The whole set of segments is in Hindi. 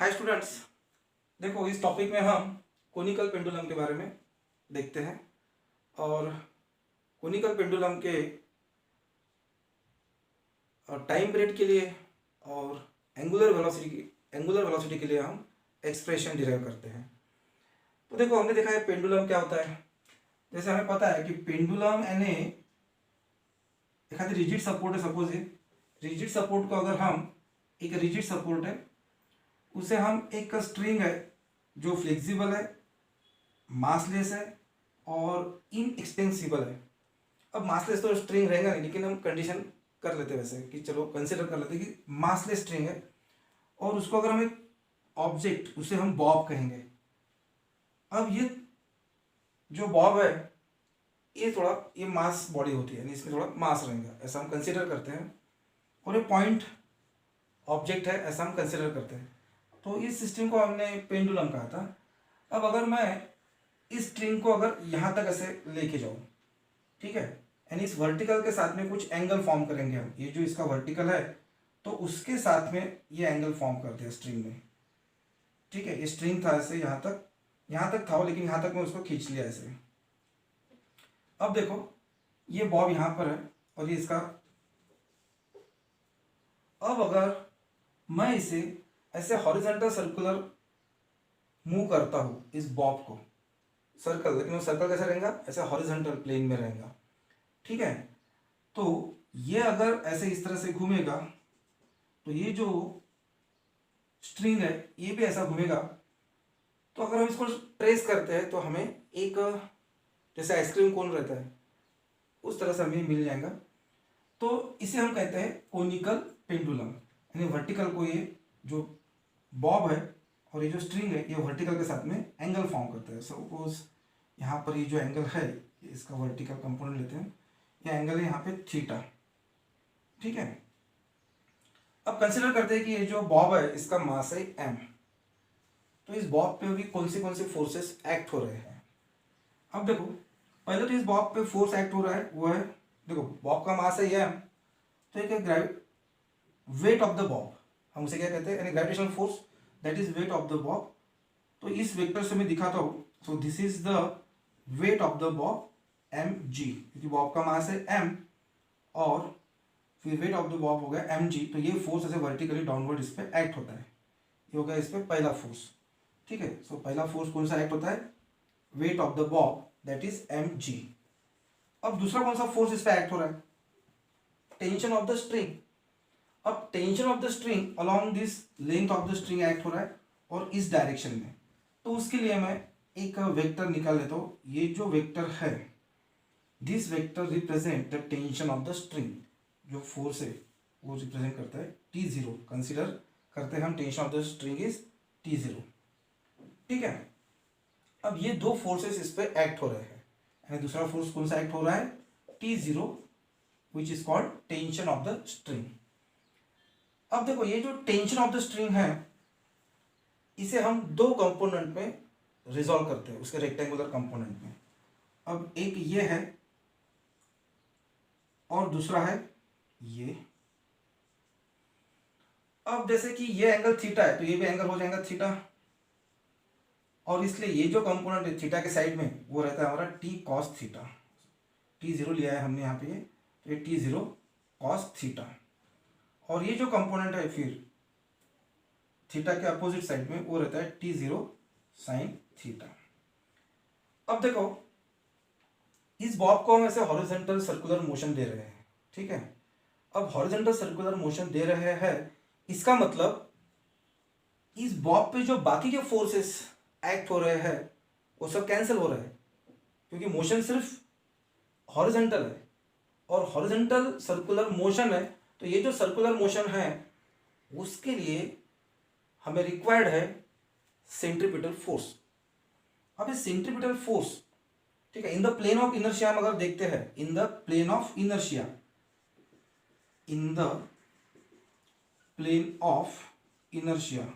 हाय स्टूडेंट्स, देखो इस टॉपिक में हम कोनिकल पेंडुलम के बारे में देखते हैं। और कोनिकल पेंडुलम के टाइम पीरियड के लिए और एंगुलर वेलोसिटी के लिए हम एक्सप्रेशन डिराइव करते हैं। तो देखो हमने देखा है पेंडुलम क्या होता है। जैसे हमें पता है कि पेंडुलम यानी एक रिजिड सपोर्ट है। सपोज ये रिजिड सपोर्ट को अगर हम एक रिजिड सपोर्ट है उसे हम एक स्ट्रिंग है जो फ्लेक्सिबल है, मासलेस है और इनएक्सटेंसिबल है। अब मासलेस तो स्ट्रिंग रहेगा नहीं, लेकिन हम कंडीशन कर लेते हैं वैसे कि चलो कंसिडर कर लेते हैं कि मासलेस स्ट्रिंग है और उसको अगर हम एक ऑब्जेक्ट उसे हम बॉब कहेंगे। अब ये जो बॉब है ये मास बॉडी होती है, यानी इसमें थोड़ा मास रहेगा, ऐसा हम कंसिडर करते हैं। और ये पॉइंट ऑब्जेक्ट है, ऐसा हम कंसिडर करते हैं। तो इस सिस्टम को हमने पेंडुलम कहा था। अब अगर मैं इस स्ट्रिंग को अगर यहाँ तक ऐसे लेके जाऊँ, ठीक है, यानी इस वर्टिकल के साथ में कुछ एंगल फॉर्म करेंगे हम। ये जो इसका वर्टिकल है तो उसके साथ में ये एंगल फॉर्म कर दिया स्ट्रिंग में, ठीक है। ये स्ट्रिंग था ऐसे यहाँ तक था, लेकिन यहाँ तक मैं उसको खींच लिया ऐसे। अब देखो ये बॉब यहाँ पर है और ये इसका। अब अगर मैं इसे ऐसे हॉरिजॉन्टल सर्कुलर मूव करता हूँ इस बॉब को, सर्कल, लेकिन वो सर्कल कैसे रहेगा, ऐसे हॉरिजॉन्टल प्लेन में रहेगा, ठीक है। तो ये अगर ऐसे इस तरह से घूमेगा तो ये जो स्ट्रिंग है ये भी ऐसा घूमेगा। तो अगर हम इसको ट्रेस करते हैं तो हमें एक जैसे आइसक्रीम कोन रहता है उस तरह से हमें मिल जाएगा। तो इसे हम कहते हैं कोनिकल पेंडुलम, यानी वर्टिकल को ये जो बॉब है और ये जो स्ट्रिंग है ये वर्टिकल के साथ में एंगल फॉर्म करता है। सपोज यहाँ पर ये जो एंगल है इसका वर्टिकल कंपोनेंट लेते हैं, ये एंगल है यहाँ पे थीटा, ठीक है। अब कंसिडर करते हैं कि ये जो बॉब है इसका मास है m। तो इस बॉब पे भी कौन से फोर्सेस एक्ट हो रहे हैं। अब देखो पहले तो इस बॉब पे फोर्स एक्ट हो रहा है वो है, देखो बॉब का मास है m, तो एक वेट ऑफ द बॉब, हम उसे क्या कहते हैं, यानी gravitational force, that is weight of the Bob. तो इस वेक्टर से मैं दिखाता हूँ। सो this is the weight of the Bob mg, क्योंकि बॉब का मास है m और फिर वेट ऑफ द बॉब हो गया mg। तो ये फोर्स ऐसे वर्टिकली डाउनवर्ड इस पर एक्ट होता है। ये हो गया इस पर पहला फोर्स, ठीक है। सो पहला फोर्स कौन सा एक्ट होता है, weight of the Bob, that is mg। अब दूसरा कौन सा फोर्स इस पर एक्ट हो रहा है, टेंशन ऑफ द स्ट्रिंग। अब tension of the string along this length of the string act हो रहा है और इस डायरेक्शन में। तो उसके लिए मैं एक वेक्टर निकाल लेता हूँ। ये जो वेक्टर है this vector represent the tension of the string. जो फोर्स है वो रिप्रेजेंट करता है T0। कंसिडर करते हैं हम tension of the string is T0, ठीक है। अब ये दो फोर्सेस इस पे एक्ट हो रहे हैं, यानी दूसरा फोर्स कौन सा एक्ट हो रहा है, T0, which is called tension of the string. अब देखो ये जो टेंशन ऑफ द स्ट्रिंग है इसे हम दो कंपोनेंट में रिजॉल्व करते हैं, उसके रेक्टेंगुलर कंपोनेंट में। अब एक ये है और दूसरा है ये। अब जैसे कि ये एंगल थीटा है तो ये भी एंगल हो जाएगा थीटा, और इसलिए ये जो कंपोनेंट है थीटा के साइड में वो रहता है हमारा टी कॉस थीटा। T0 लिया है हमने यहाँ पे, तो ये T0 कॉस थीटा। और ये जो कंपोनेंट है फिर थीटा के अपोजिट साइड में वो रहता है T0 साइन थीटा। अब देखो इस बॉब को हम ऐसे हॉरिजॉन्टल सर्कुलर मोशन दे रहे हैं, ठीक है। अब हॉरिजॉन्टल सर्कुलर मोशन दे रहे हैं, इसका मतलब इस बॉब पे जो बाकी के फोर्सेस एक्ट हो रहे हैं वो सब कैंसिल हो रहे हैं, क्योंकि मोशन सिर्फ हॉरिजॉन्टल है और हॉरिजॉन्टल सर्कुलर मोशन है। तो ये जो सर्कुलर मोशन है उसके लिए हमें रिक्वायर्ड है सेंट्रीपिटल फोर्स। अब इस सेंट्रीपिटल फोर्स, ठीक है, in the plane of inertia हम अगर देखते हैं, in the plane of inertia, in the plane of inertia,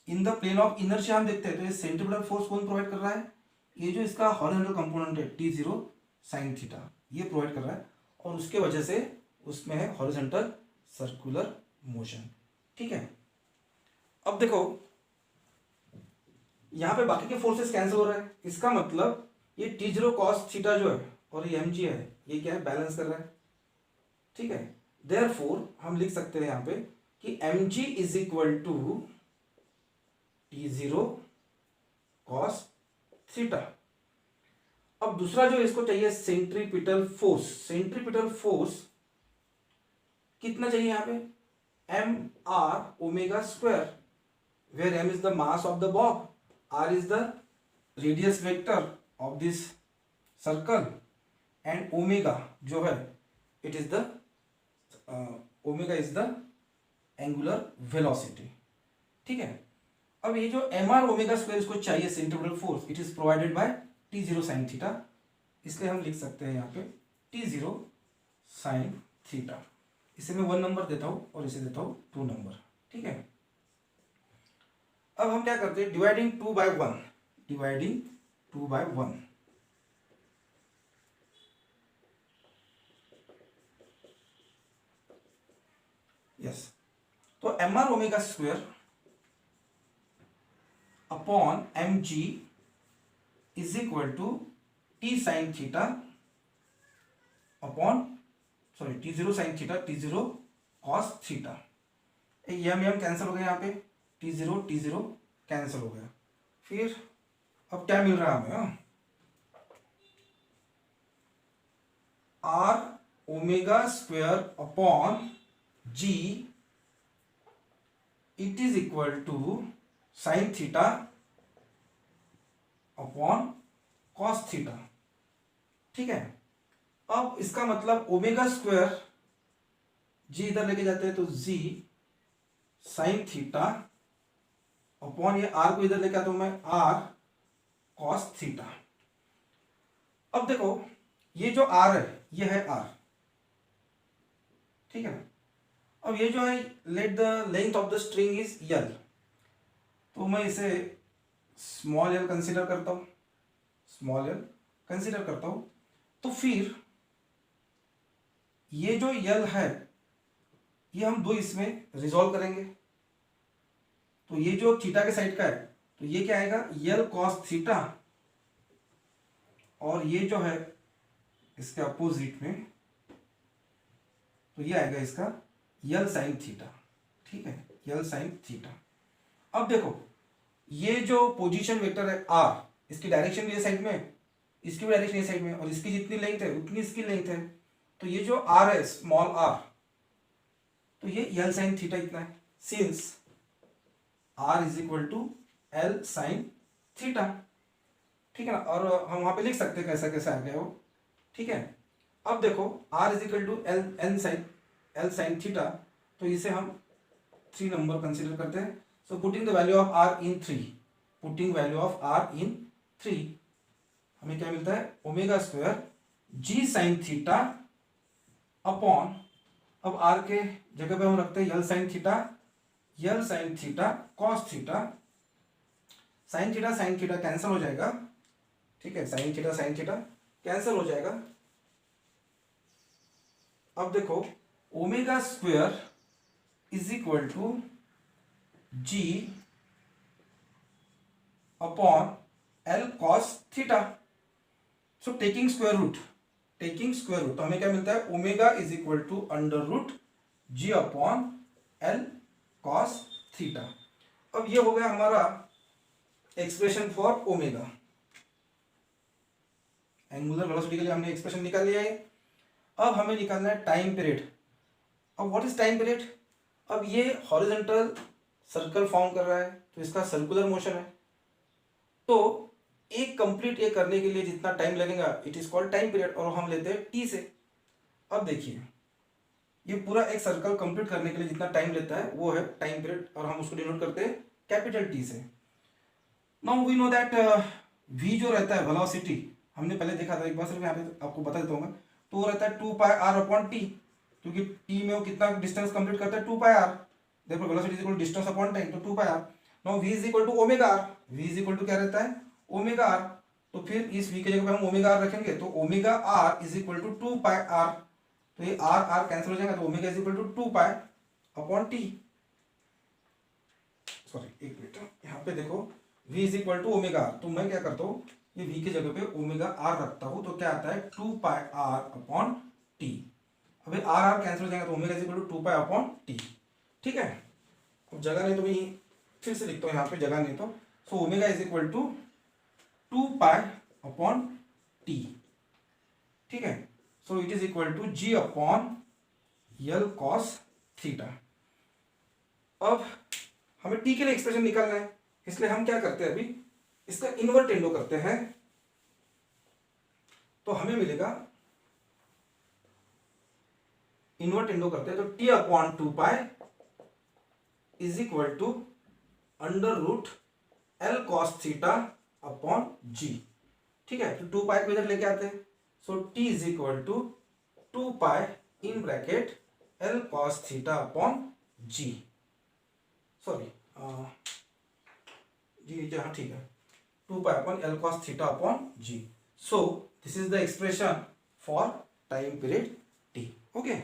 in the plane of inertia हम देखते हैं तो ये सेंट्रीपिटल फोर्स कौन प्रोवाइड कर रहा है, ये जो इसका हॉरिजॉन्टल कंपोनेंट है T0 साइन थीटा, ये प्रोवाइड कर रहा है। और उसके वजह से उसमें है हॉरिजॉन्टल सर्कुलर मोशन, ठीक है। अब देखो यहाँ पे बाकी के फोर्सेस कैंसिल हो रहे हैं, इसका मतलब ये T0 cos थीटा जो है और ये mg है, ये क्या है, बैलेंस कर रहा है, ठीक है। देयरफॉर हम लिख सकते हैं यहाँ पे कि mg is equal to T0 cos theta. अब दूसरा जो इसको चाहिए सेंट्रीपिटल फोर्स, सेंट्रीपिटल फोर्स कितना चाहिए यहाँ पे, M R omega square, where M is the mass of the bob, R is the radius vector of this circle and omega जो है it is the omega is the angular velocity, ठीक है। अब ये जो एम आर ओमेगा स्क्वायर इसको चाहिए centripetal force, it is provided by T0 sine theta, इसलिए हम लिख सकते हैं यहाँ पे T0 साइन थीटा। इसे मैं 1 नंबर देता हूं और इसे देता हूं 2 नंबर, ठीक है। अब हम क्या करते हैं, dividing 2 by 1, dividing 2 by 1, yes. तो M R omega square upon M G is equal to T sine theta upon T0 sine theta, T0 cos theta. M cancel हो गया, यहाँ पे T0 कैंसिल हो गया। फिर अब क्या मिल रहा है हमें, R omega square upon G it is equal to sine theta upon cos theta, ठीक है। अब इसका मतलब ओमेगा स्क्वायर जी इधर लेके जाते हैं तो जी साइन थीटा अपॉन ये आर को इधर लेके आता हूं मैं, आर कॉस थीटा। अब देखो ये जो आर है ये है आर, ठीक है। अब ये जो है let the length of the string is L, तो मैं इसे स्मॉल एल कंसीडर करता हूं, स्मॉल एल कंसीडर करता हूं। तो फिर ये जो यल है ये हम दो इसमें रिजॉल्व करेंगे, तो ये जो थीटा के साइड का है तो ये क्या आएगा, यल कॉस थीटा, और ये जो है इसके अपोजिट में तो ये आएगा इसका यल साइन थीटा, ठीक है, यल साइन थीटा। अब देखो ये जो पोजीशन वेक्टर है आर, इसकी डायरेक्शन भी ये साइड में, इसकी भी डायरेक्शन ये साइड में, और इसकी जितनी लेंथ है उतनी इसकी लेंथ है, तो ये जो आर है स्मॉल आर, तो ये यल साइन थीटा इतना है, since R is equal to L sine theta, ठीक है ना। और हम वहां पे लिख सकते हैं कैसा कैसा आ गया वो, ठीक है। अब देखो R is equal to L sine theta, तो इसे हम 3 नंबर कंसिडर करते हैं। So putting the value of R in 3, putting value of R in 3, हमें क्या मिलता है, omega square G sine theta upon, अब आर के जगह पे हम रखते हैं L sine theta cos theta, sine theta cancel हो जाएगा, ठीक है, साइन थीटा कैंसिल हो जाएगा। अब देखो omega square is equal to G upon L cos theta, so taking square root, तो हमें क्या मिलता है, omega is equal to under root G upon L cos theta. अब ये हो गया हमारा expression for omega, angular velocity के लिए हमने एक्सप्रेशन निकाल लिया है। अब हमें निकालना है टाइम पीरियड। अब व्हाट इज टाइम पीरियड, अब ये हॉरिजॉन्टल सर्कल फॉर्म कर रहा है तो इसका सर्कुलर मोशन है, तो एक कंप्लीट ये करने के लिए जितना टाइम लगेगा it is called time period, और हम लेते हैं टी से। अब देखिए ये पूरा एक सर्कल कंप्लीट करने के लिए जितना टाइम लेता है वो है टाइम पीरियड, और हम उसको डिनोट करते हैं कैपिटल टी से। Now we know that v जो रहता है वेलोसिटी, हमने पहले देखा था, एक बार सिर्फ यहाँ पे आपको बता देता हूँ, तो वो रहता है 2 पाई आर अपॉन टी, क्योंकि टी में वो कितना डिस्टेंस कंप्लीट करता है 2 पाई आर, देखो velocity is equal to distance upon time, तो 2 pi R. Now v is equal to omega R, v is equal to क्या रहता है, ओमेगा आर, तो फिर इस v की जगह पे हम ओमेगा आर रखेंगे, तो omega R is equal to 2 pi R, तो ये आर आर कैंसिल हो जाएगा, तो omega is equal to 2 pi upon T. Sorry एक मिनट, यहाँ पे देखो v is equal to omega R, तो मैं क्या करता हूँ ये v की जगह पे ओमेगा आर रखता हूँ, तो क्या आता है 2 पाई आर अपॉन टी। अभी आर आर कैंसिल हो जाएगा तो omega is equal to 2 pi upon T. ठीक है, अब जगह नहीं तो मैं फिर से लिखता हूँ, यहाँ पे जगह नहीं तो so omega is equal to 2 pi upon T. ठीक है, so it is equal to g upon L cos theta. अब हमें t के लिए एक्सप्रेशन निकालना है, इसलिए हम क्या करते हैं अभी इसका इनवर्ट इंडो करते हैं, तो हमें मिलेगा इनवर्ट इंडो करते हैं तो t upon 2 pi is equal to under root L cos theta upon G. ठीक है, तो 2 पाई को इधर लेके आते हैं, so t is equal to 2 pi in bracket L cos theta upon G, sorry जी हाँ ठीक है 2 pi upon L cos theta upon G. So this is the expression for time period t। Okay.